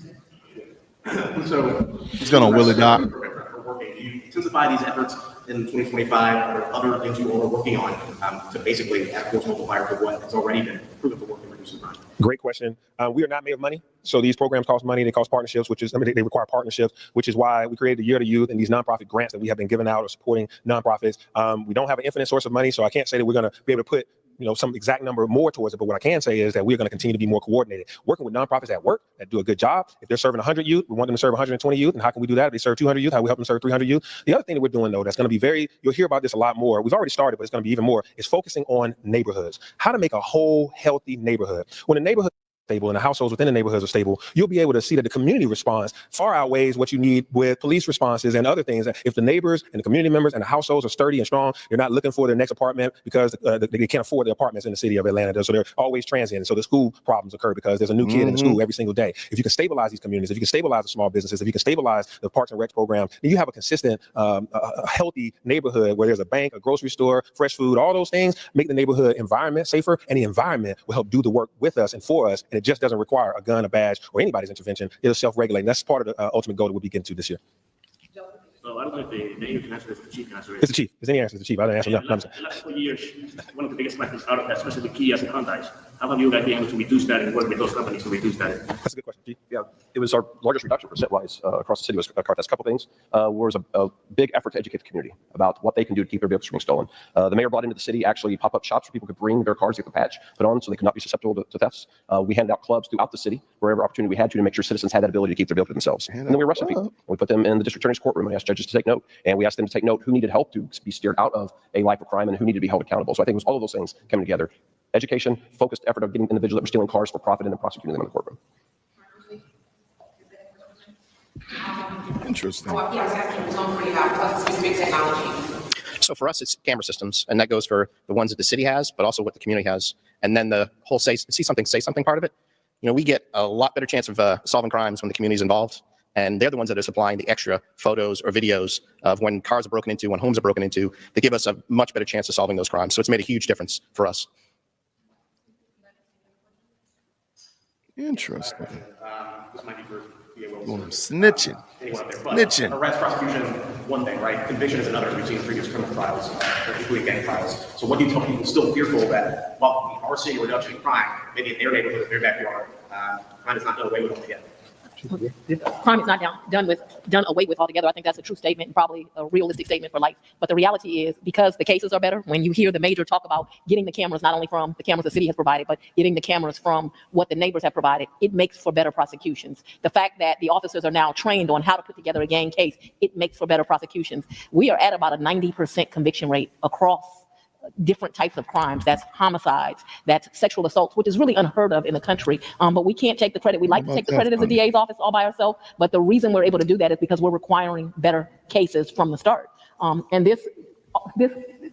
Speaker 2: So he's going to Willie Doc.
Speaker 11: Do you intensify these efforts in 2025 or other things you all are working on to basically add a force multiplier to what has already been proven to work in reducing crime?
Speaker 3: Great question. We are not made of money. So these programs cost money. They cost partnerships, they require partnerships, which is why we created the Year of the Youth and these nonprofit grants that we have been giving out or supporting nonprofits. We don't have an infinite source of money, so I can't say that we're going to be able to put some exact number more towards it. But what I can say is that we're going to continue to be more coordinated, working with nonprofits that work, that do a good job. If they're serving 100 youth, we want them to serve 120 youth. And how can we do that? If they serve 200 youth, how we help them serve 300 youth? The other thing that we're doing, though, that's going to be you'll hear about this a lot more. We've already started, but it's going to be even more, is focusing on neighborhoods. How to make a whole, healthy neighborhood. When a neighborhood stable and the households within the neighborhoods are stable, you'll be able to see that the community response far outweighs what you need with police responses and other things. If the neighbors and the community members and the households are sturdy and strong, you're not looking for their next apartment because they can't afford the apartments in the city of Atlanta. So they're always transient. So the school problems occur because there's a new kid in the school every single day. If you can stabilize these communities, if you can stabilize the small businesses, if you can stabilize the Parks and Rec program, then you have a consistent, a healthy neighborhood where there's a bank, a grocery store, fresh food, all those things make the neighborhood environment safer, and the environment will help do the work with us and for us. And it just doesn't require a gun, a badge, or anybody's intervention. It'll self-regulate. And that's part of the ultimate goal that we'll be getting to this year.
Speaker 11: So I don't know if the mayor can answer this, the chief can answer it.
Speaker 3: It's the chief. Is any answer to the chief? I didn't answer.
Speaker 11: The last 4 years, one of the biggest factors out of that, especially the Kias and Hyundais. How have you guys been able to reduce that and work with those companies to reduce that?
Speaker 3: That's a good question, Chief.
Speaker 4: Yeah, it was our largest reduction percent-wise across the city was Carthage. A couple things. Was a big effort to educate the community about what they can do to keep their vehicles from being stolen. The mayor brought into the city actually pop-up shops where people could bring their cars, get the patch put on so they could not be susceptible to thefts. We handed out clubs throughout the city wherever opportunity we had to make sure citizens had that ability to keep their vehicle to themselves. And then we arrested people. We put them in the district attorney's courtroom and asked judges to take note. And we asked them to take note who needed help to be steered out of a life of crime and who needed to be held accountable. So I think it was all of those things coming together. Education, focused effort of getting individuals that were stealing cars for profit and then prosecuting them in the courtroom.
Speaker 2: Interesting.
Speaker 9: So for us, it's camera systems, and that goes for the ones that the city has, but also what the community has. And then the whole see something, say something part of it. We get a lot better chance of solving crimes when the community is involved. And they're the ones that are supplying the extra photos or videos of when cars are broken into, when homes are broken into. They give us a much better chance of solving those crimes. So it's made a huge difference for us.
Speaker 2: Interesting.
Speaker 11: This might be for
Speaker 2: snitching. Snitching.
Speaker 11: Arrest, prosecution, one thing, right? Conviction is another. We've seen previous criminal trials, including gang trials. So what do you tell people still fearful that, while we are seeing a reduction in crime, maybe in their neighborhood, in their backyard, crime is not going away with them yet?
Speaker 5: crime is not done away with altogether. I think that's a true statement and probably a realistic statement for life. But the reality is, because the cases are better, when you hear the mayor talk about getting the cameras, not only from the cameras the city has provided, but getting the cameras from what the neighbors have provided, it makes for better prosecutions. The fact that the officers are now trained on how to put together a gang case, it makes for better prosecutions. We are at about a 90% conviction rate across different types of crimes. That's homicides, that's sexual assaults, which is really unheard of in the country. But we can't take the credit. We like to take the credit as a DA's office all by ourselves, but the reason we're able to do that is because we're requiring better cases from the start. And this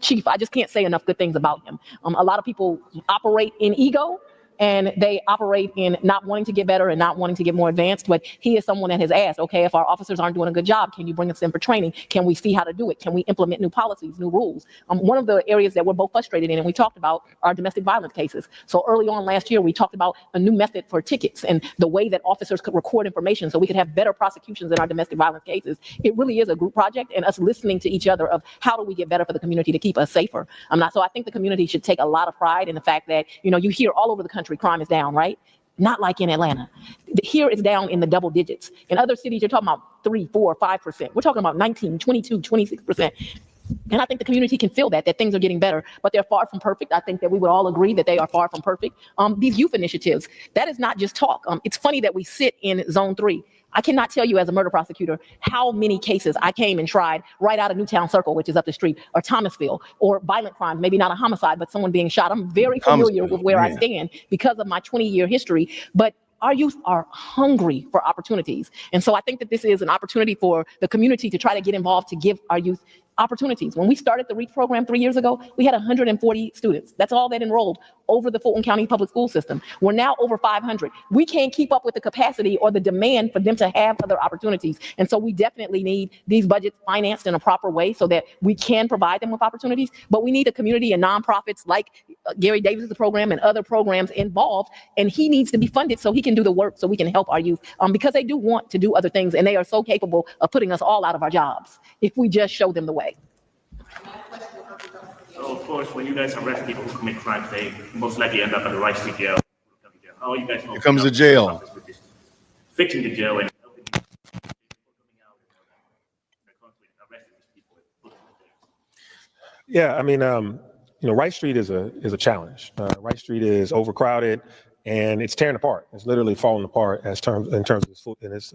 Speaker 5: chief, I just can't say enough good things about him. A lot of people operate in ego, and they operate in not wanting to get better and not wanting to get more advanced. But he is someone that has asked, okay, if our officers aren't doing a good job, can you bring us in for training? Can we see how to do it? Can we implement new policies, new rules? One of the areas that we're both frustrated in, and we talked about, are domestic violence cases. So early on last year, we talked about a new method for tickets and the way that officers could record information so we could have better prosecutions in our domestic violence cases. It really is a group project, and us listening to each other of how do we get better for the community to keep us safer. So I think the community should take a lot of pride in the fact that, you hear all over the country, crime is down, right? Not like in Atlanta. Here it's down in the double digits. In other cities, you're talking about 3, 4, 5%. We're talking about 19, 22, 26%. And I think the community can feel that things are getting better, but they're far from perfect. I think that we would all agree that they are far from perfect. These youth initiatives, that is not just talk. It's funny that we sit in zone 3. I cannot tell you as a murder prosecutor how many cases I came and tried right out of Newtown Circle, which is up the street, or Thomasville, or violent crime, maybe not a homicide, but someone being shot. I'm very familiar with where I stand because of my 20-year history. But our youth are hungry for opportunities. And so I think that this is an opportunity for the community to try to get involved, to give our youth opportunities. When we started the REACH program 3 years ago, we had 140 students. That's all that enrolled over the Fulton County public school system. We're now over 500. We can't keep up with the capacity or the demand for them to have other opportunities. And so we definitely need these budgets financed in a proper way so that we can provide them with opportunities. But we need a community and nonprofits like Gary Davis's program and other programs involved. And he needs to be funded so he can do the work, so we can help our youth, because they do want to do other things, and they are so capable of putting us all out of our jobs if we just show them the way.
Speaker 12: So, of course, when you guys arrest people who commit crimes, they most likely end up at the Rice Street jail. How are you guys?
Speaker 2: Here comes the jail.
Speaker 12: Fixing the jail and helping people coming out and arresting these people.
Speaker 3: Yeah, Rice Street is a challenge. Rice Street is overcrowded and it's tearing apart. It's literally falling apart in terms of its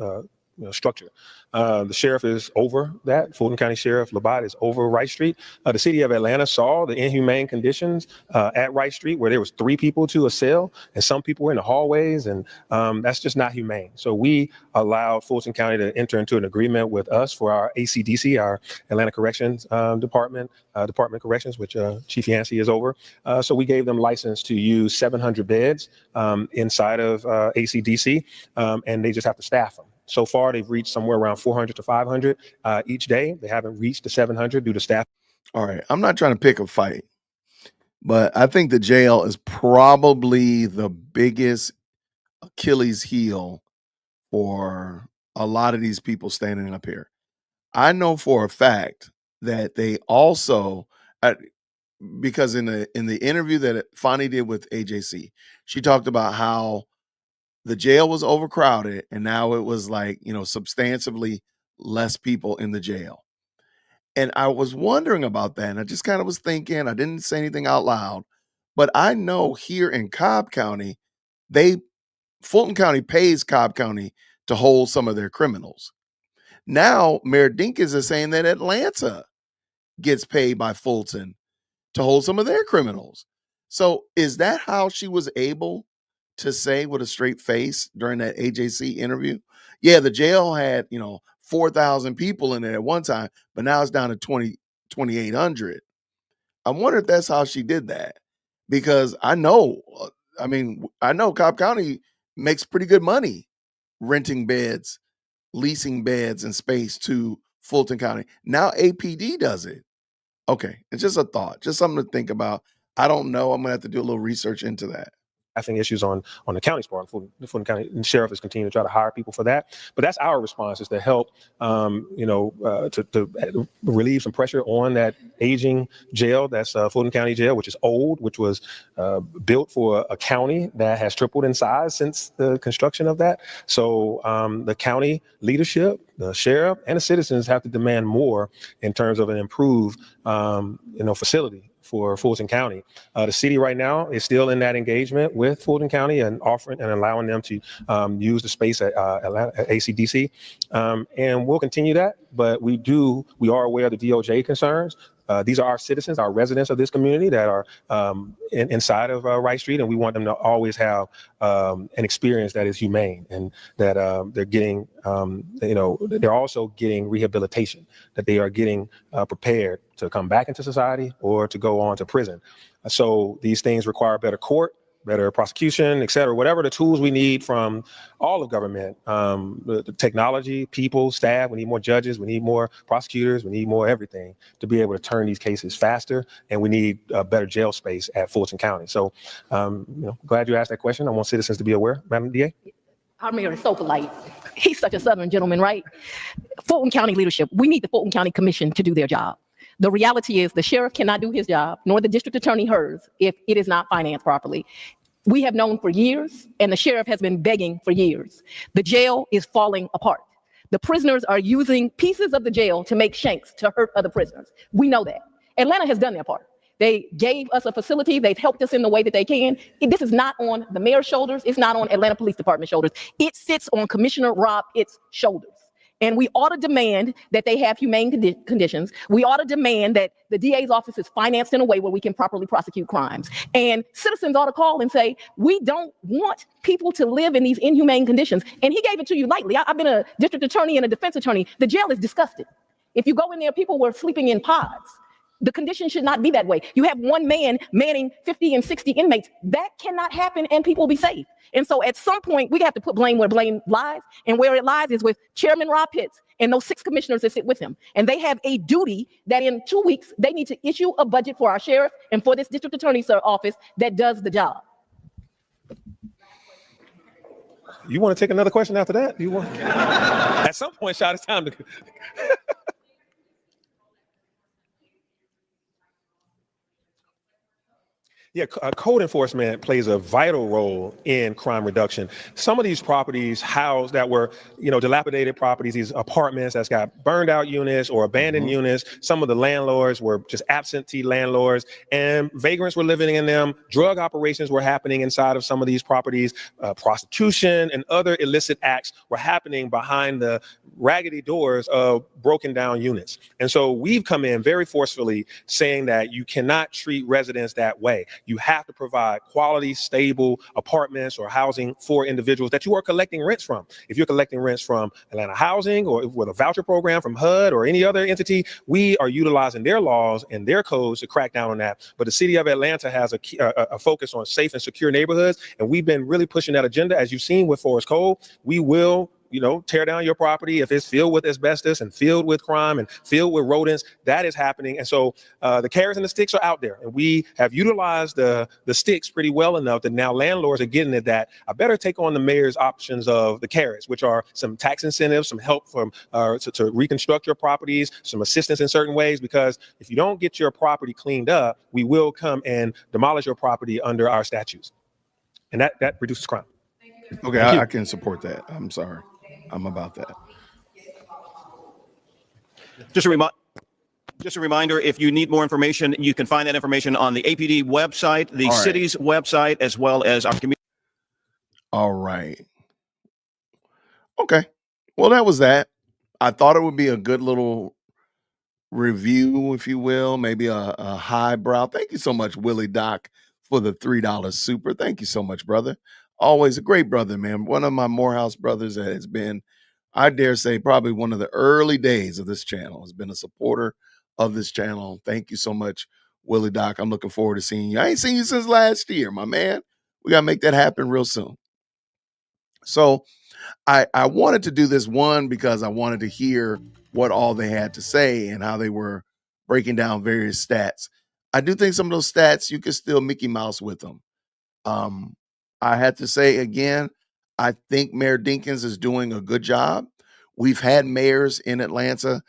Speaker 3: structure. The sheriff is over that. Fulton County Sheriff Labatt is over Rice Street. The city of Atlanta saw the inhumane conditions at Rice Street, where there was 3 people to a cell and some people were in the hallways, and that's just not humane. So we allowed Fulton County to enter into an agreement with us for our ACDC, our Atlanta Corrections Department of Corrections, which Chief Yancey is over. So we gave them license to use 700 beds inside of ACDC, and they just have to staff them. So far, they've reached somewhere around 400 to 500 each day. They haven't reached the 700 due to staff.
Speaker 2: All right. I'm not trying to pick a fight, but I think the jail is probably the biggest Achilles heel for a lot of these people standing up here. I know for a fact that they also, because in the interview that Fonnie did with AJC, she talked about how the jail was overcrowded and now it was substantially less people in the jail. And I was wondering about that. And I just kind of was thinking, I didn't say anything out loud, but I know here in Cobb County, Fulton County pays Cobb County to hold some of their criminals. Now, Mayor Dinkins is saying that Atlanta gets paid by Fulton to hold some of their criminals. So is that how she was able to say with a straight face during that AJC interview? Yeah, the jail had, 4,000 people in there at one time, but now it's down to 2,800. I wonder if that's how she did that, because I know Cobb County makes pretty good money renting beds, leasing beds and space to Fulton County. Now APD does it. Okay, it's just a thought, just something to think about. I don't know. I'm gonna have to do a little research into that.
Speaker 3: staffing issues on the county's part. The Fulton County Sheriff is continuing to try to hire people for that. But that's our response, is to help, to relieve some pressure on that aging jail. That's Fulton County Jail, which is old, which was built for a county that has tripled in size since the construction of that. So the county leadership, the sheriff, and the citizens have to demand more in terms of an improved, facility for Fulton County. The city right now is still in that engagement with Fulton County and offering and allowing them to use the space at ACDC. And we'll continue that, but we are aware of the DOJ concerns. These are our citizens, our residents of this community that are inside of Wright Street, and we want them to always have an experience that is humane, and that they're getting, they're also getting rehabilitation, that they are getting prepared to come back into society or to go on to prison. So these things require better court, better prosecution, et cetera, whatever the tools we need from all of government, the technology, people, staff. We need more judges, we need more prosecutors, we need more everything to be able to turn these cases faster, and we need better jail space at Fulton County. So, glad you asked that question. I want citizens to be aware. Madam DA?
Speaker 5: Our mayor is so polite. He's such a Southern gentleman, right? Fulton County leadership, we need the Fulton County Commission to do their job. The reality is the sheriff cannot do his job, nor the district attorney hers, if it is not financed properly. We have known for years, and the sheriff has been begging for years. The jail is falling apart. The prisoners are using pieces of the jail to make shanks to hurt other prisoners. We know that. Atlanta has done their part. They gave us a facility. They've helped us in the way that they can. This is not on the mayor's shoulders. It's not on Atlanta Police Department shoulders. It sits on Commissioner Rob Pitt's shoulders. And we ought to demand that they have humane conditions. We ought to demand that the DA's office is financed in a way where we can properly prosecute crimes. And citizens ought to call and say, we don't want people to live in these inhumane conditions. And he gave it to you lightly. I've been a district attorney and a defense attorney. The jail is disgusting. If you go in there, people were sleeping in pods. The condition should not be that way. You have one man manning 50 and 60 inmates. That cannot happen, and people will be safe. And so at some point, we have to put blame where blame lies. And where it lies is with Chairman Rob Pitts and those 6 commissioners that sit with him. And they have a duty that in 2 weeks, they need to issue a budget for our sheriff and for this district attorney's office that does the job.
Speaker 3: You want to take another question after that? You want? At some point, Shot, it's time to. Yeah, code enforcement plays a vital role in crime reduction. Some of these properties housed that were, dilapidated properties, these apartments that's got burned out units or abandoned units. Some of the landlords were just absentee landlords, and vagrants were living in them. Drug operations were happening inside of some of these properties. Prostitution and other illicit acts were happening behind the raggedy doors of broken down units. And so we've come in very forcefully saying that you cannot treat residents that way. You have to provide quality, stable apartments or housing for individuals that you are collecting rents from. If you're collecting rents from Atlanta Housing or with a voucher program from HUD or any other entity, we are utilizing their laws and their codes to crack down on that. But the city of Atlanta has a focus on safe and secure neighborhoods, and we've been really pushing that agenda. As you've seen with Forest Cove, we will tear down your property if it's filled with asbestos and filled with crime and filled with rodents. That is happening. And so the carrots and the sticks are out there. And we have utilized the sticks pretty well enough that now landlords are getting at that. I better take on the mayor's options of the carrots, which are some tax incentives, some help from to reconstruct your properties, some assistance in certain ways, because if you don't get your property cleaned up, we will come and demolish your property under our statutes. And that reduces crime.
Speaker 2: Okay, I can support that. I'm sorry. I'm about that.
Speaker 9: Just a reminder, if you need more information, you can find that information on the APD website, the city's website, as well as our community.
Speaker 2: All right. Okay. Well, that was that. I thought it would be a good little review, if you will, maybe a highbrow. Thank you so much, Willie Doc, for the $3 super. Thank you so much, brother. Always a great brother, man. One of my Morehouse brothers that has been, I dare say, probably one of the early days of this channel, has been a supporter of this channel. Thank you so much, Willie Doc. I'm looking forward to seeing you. I ain't seen you since last year, my man. We got to make that happen real soon. So I wanted to do this one because I wanted to hear what all they had to say and how they were breaking down various stats. I do think some of those stats, you can still Mickey Mouse with them. I had to say again, I think Mayor Dinkins is doing a good job. We've had mayors in Atlanta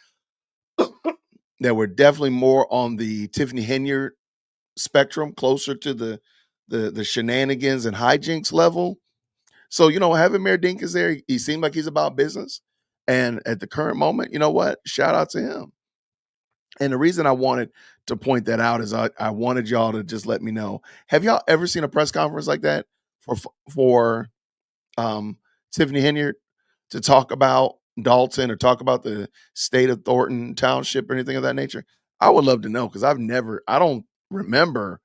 Speaker 2: that were definitely more on the Tiffany Henyard spectrum, closer to the shenanigans and hijinks level. So, having Mayor Dinkins there, he seemed like he's about business. And at the current moment, you know what? Shout out to him. And the reason I wanted to point that out is I wanted y'all to just let me know. Have y'all ever seen a press conference like that for Tiffany Henyard to talk about Dalton or talk about the state of Thornton Township or anything of that nature? I would love to know, because I don't remember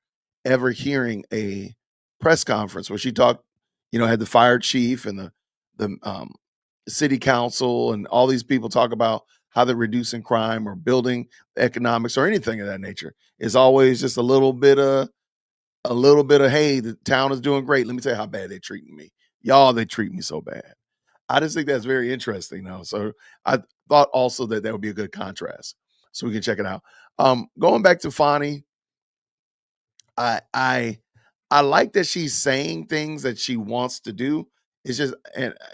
Speaker 2: ever hearing a press conference where she talked, had the fire chief and the city council and all these people talk about how they're reducing crime or building economics or anything of that nature. It's always just a little bit of, hey, the town is doing great. Let me tell you how bad they're treating me. Y'all, they treat me so bad. I just think that's very interesting, though. So I thought also that would be a good contrast, so we can check it out. Going back to Fani, I like that she's saying things that she wants to do. It's just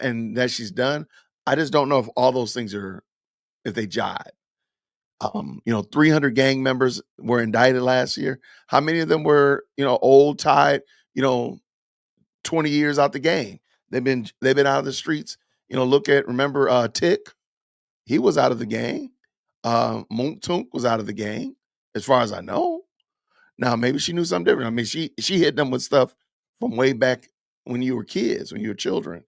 Speaker 2: and that she's done. I just don't know if all those things if they jive. 300 gang members were indicted last year. How many of them were, old, tied, 20 years out the game? They've been out of the streets. Remember Tick? He was out of the gang. Moon Tunk was out of the gang, as far as I know. Now, maybe she knew something different. I mean, she hit them with stuff from way back when you were kids, when you were children,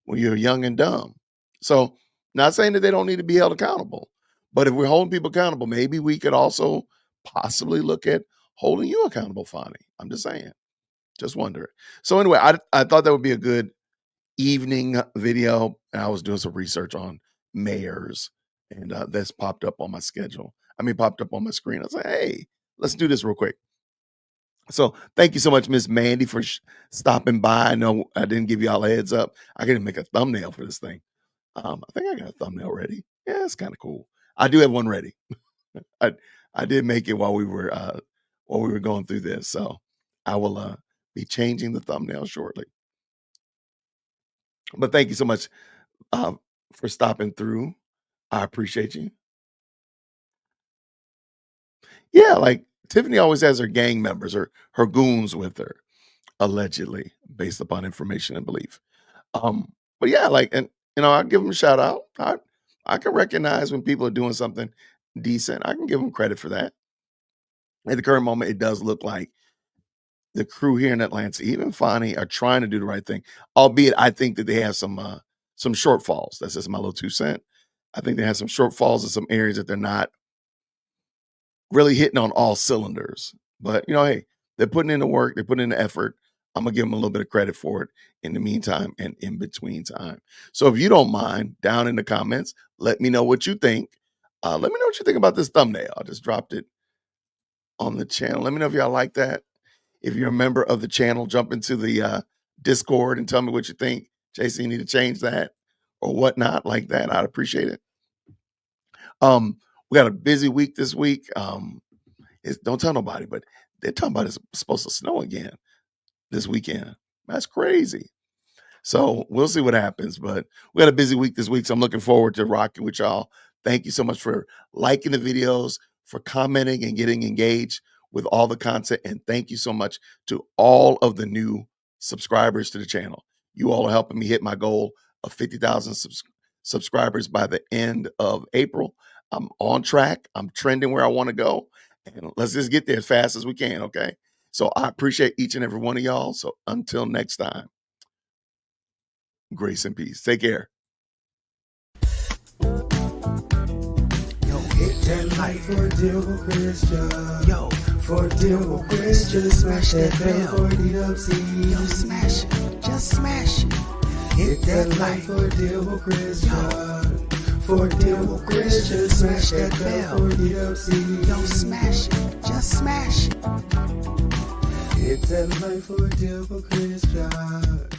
Speaker 2: when you were young and dumb. So, not saying that they don't need to be held accountable, but if we're holding people accountable, maybe we could also possibly look at holding you accountable, Fani. I'm just saying. Just wondering. So anyway, I thought that would be a good evening video. And I was doing some research on mayors, and this popped up on my schedule. Popped up on my screen. I was like, hey, let's do this real quick. So thank you so much, Miss Mandy, for stopping by. I know I didn't give y'all a heads up. I got to make a thumbnail for this thing. I think I got a thumbnail ready. Yeah, it's kind of cool. I do have one ready. I did make it while we were going through this. So I will be changing the thumbnail shortly. But thank you so much for stopping through. I appreciate you. Yeah, like Tiffany always has her gang members or her goons with her, allegedly, based upon information and belief. But yeah, I give them a shout out. I can recognize when people are doing something decent. I can give them credit for that. At the current moment, it does look like the crew here in Atlanta, even Fani, are trying to do the right thing. Albeit, I think that they have some shortfalls. That's just my little 2 cents. I think they have some shortfalls in some areas that they're not really hitting on all cylinders. But, hey, they're putting in the work. They're putting in the effort. I'm going to give them a little bit of credit for it in the meantime and in between time. So if you don't mind, down in the comments, let me know what you think. Let me know what you think about this thumbnail. I just dropped it on the channel. Let me know if y'all like that. If you're a member of the channel, jump into the Discord and tell me what you think. JC, you need to change that or whatnot like that. I'd appreciate it. We got a busy week this week. Don't tell nobody, but they're talking about it's supposed to snow again this weekend. That's crazy. So we'll see what happens, but we got a busy week this week. So I'm looking forward to rocking with y'all. Thank you so much for liking the videos, for commenting and getting engaged with all the content. And thank you so much to all of the new subscribers to the channel. You all are helping me hit my goal of 50,000 subscribers by the end of April. I'm on track. I'm trending where I want to go. And let's just get there as fast as we can, okay? So I appreciate each and every one of y'all. So until next time, grace and peace. Take care.
Speaker 13: Hit that like for deal with Christian. Yo, for deal with Christian. Smash that bell for DWC. Yo, smash it. Just smash it. Hit that like for deal with Christian. For deal with Christian. Smash that bell for DWC. Yo, smash it. Just smash it. Hit that like for deal with Christian.